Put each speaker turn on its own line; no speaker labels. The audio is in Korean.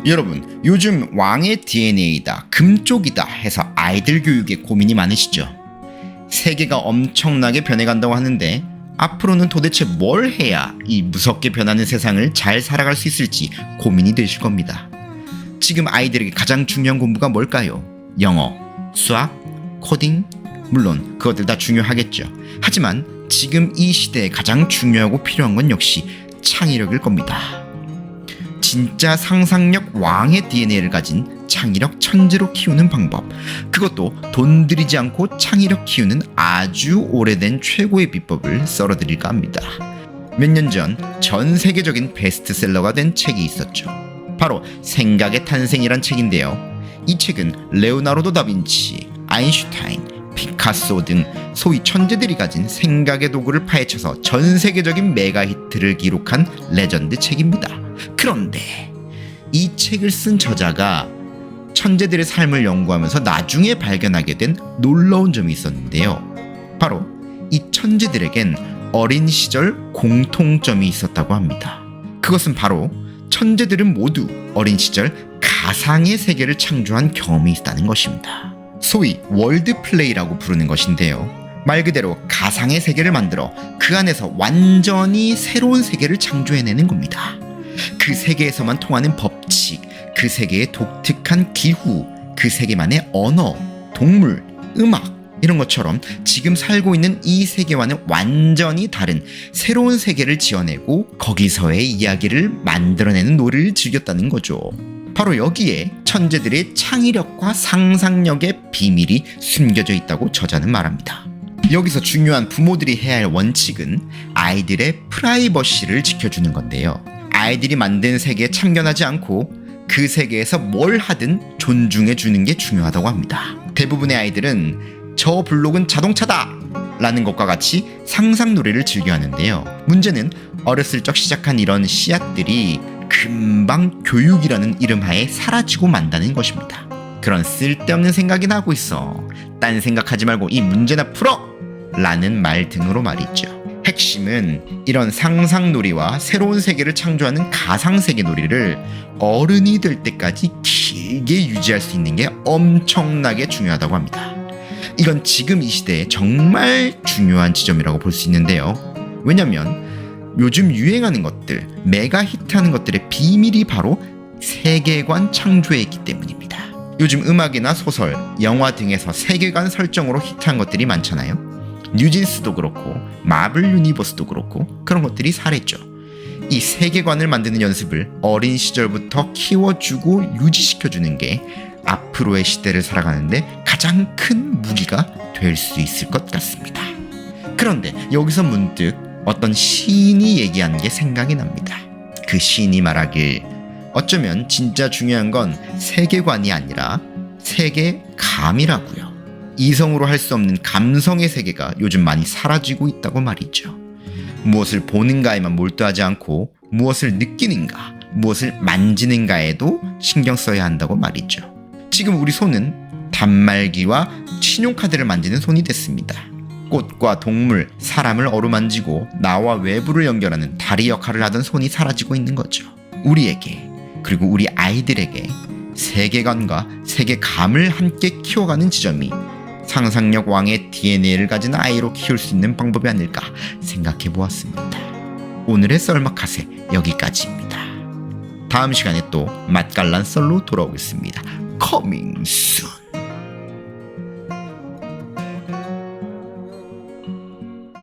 여러분, 요즘 왕의 DNA다, 금쪽이다 해서 아이들 교육에 고민이 많으시죠? 세계가 엄청나게 변해간다고 하는데 앞으로는 도대체 뭘 해야 이 무섭게 변하는 세상을 잘 살아갈 수 있을지 고민이 되실 겁니다. 지금 아이들에게 가장 중요한 공부가 뭘까요? 영어, 수학, 코딩? 물론 그것들 다 중요하겠죠. 하지만 지금 이 시대에 가장 중요하고 필요한 건 역시 창의력일 겁니다. 진짜 상상력 왕의 DNA를 가진 창의력 천재로 키우는 방법, 그것도 돈 들이지 않고 창의력 키우는 아주 오래된 최고의 비법을 썰어드릴까 합니다. 몇 년 전 세계적인 베스트셀러가 된 책이 있었죠. 바로 생각의 탄생이란 책인데요. 이 책은 레오나르도 다빈치, 아인슈타인, 피카소 등 소위 천재들이 가진 생각의 도구를 파헤쳐서 전 세계적인 메가 히트를 기록한 레전드 책입니다. 그런데 이 책을 쓴 저자가 천재들의 삶을 연구하면서 나중에 발견하게 된 놀라운 점이 있었는데요. 바로 이 천재들에겐 어린 시절 공통점이 있었다고 합니다. 그것은 바로 천재들은 모두 어린 시절 가상의 세계를 창조한 경험이 있다는 것입니다. 소위 월드플레이라고 부르는 것인데요. 말 그대로 가상의 세계를 만들어 그 안에서 완전히 새로운 세계를 창조해내는 겁니다. 그 세계에서만 통하는 법칙, 그 세계의 독특한 기후, 그 세계만의 언어, 동물, 음악 이런 것처럼 지금 살고 있는 이 세계와는 완전히 다른 새로운 세계를 지어내고 거기서의 이야기를 만들어내는 놀이를 즐겼다는 거죠. 바로 여기에 천재들의 창의력과 상상력의 비밀이 숨겨져 있다고 저자는 말합니다. 여기서 중요한 부모들이 해야 할 원칙은 아이들의 프라이버시를 지켜주는 건데요. 아이들이 만든 세계에 참견하지 않고 그 세계에서 뭘 하든 존중해 주는 게 중요하다고 합니다. 대부분의 아이들은 저 블록은 자동차다! 라는 것과 같이 상상놀이를 즐겨하는데요. 문제는 어렸을 적 시작한 이런 씨앗들이 금방 교육이라는 이름하에 사라지고 만다는 것입니다. 그런 쓸데없는 생각이나 하고 있어. 딴 생각하지 말고 이 문제나 풀어! 라는 말 등으로 말이죠. 핵심은 이런 상상놀이와 새로운 세계를 창조하는 가상세계 놀이를 어른이 될 때까지 길게 유지할 수 있는 게 엄청나게 중요하다고 합니다. 이건 지금 이 시대에 정말 중요한 지점이라고 볼 수 있는데요. 왜냐면 요즘 유행하는 것들, 메가 히트하는 것들의 비밀이 바로 세계관 창조에 있기 때문입니다. 요즘 음악이나 소설, 영화 등에서 세계관 설정으로 히트한 것들이 많잖아요. 뉴진스도 그렇고 마블 유니버스도 그렇고 그런 것들이 사례죠. 이 세계관을 만드는 연습을 어린 시절부터 키워주고 유지시켜주는 게 앞으로의 시대를 살아가는데 가장 큰 무기가 될 수 있을 것 같습니다. 그런데 여기서 문득 어떤 시인이 얘기한 게 생각이 납니다. 그 시인이 말하길 어쩌면 진짜 중요한 건 세계관이 아니라 세계감이라고요. 이성으로 할 수 없는 감성의 세계가 요즘 많이 사라지고 있다고 말이죠. 무엇을 보는가에만 몰두하지 않고 무엇을 느끼는가, 무엇을 만지는가에도 신경 써야 한다고 말이죠. 지금 우리 손은 단말기와 신용카드를 만지는 손이 됐습니다. 꽃과 동물, 사람을 어루만지고 나와 외부를 연결하는 다리 역할을 하던 손이 사라지고 있는 거죠. 우리에게, 그리고 우리 아이들에게 세계관과 세계감을 함께 키워가는 지점이 상상력 왕의 DNA를 가진 아이로 키울 수 있는 방법이 아닐까 생각해 보았습니다. 오늘의 썰마카세 여기까지입니다. 다음 시간에 또 맛깔난 썰로 돌아오겠습니다. Coming soon.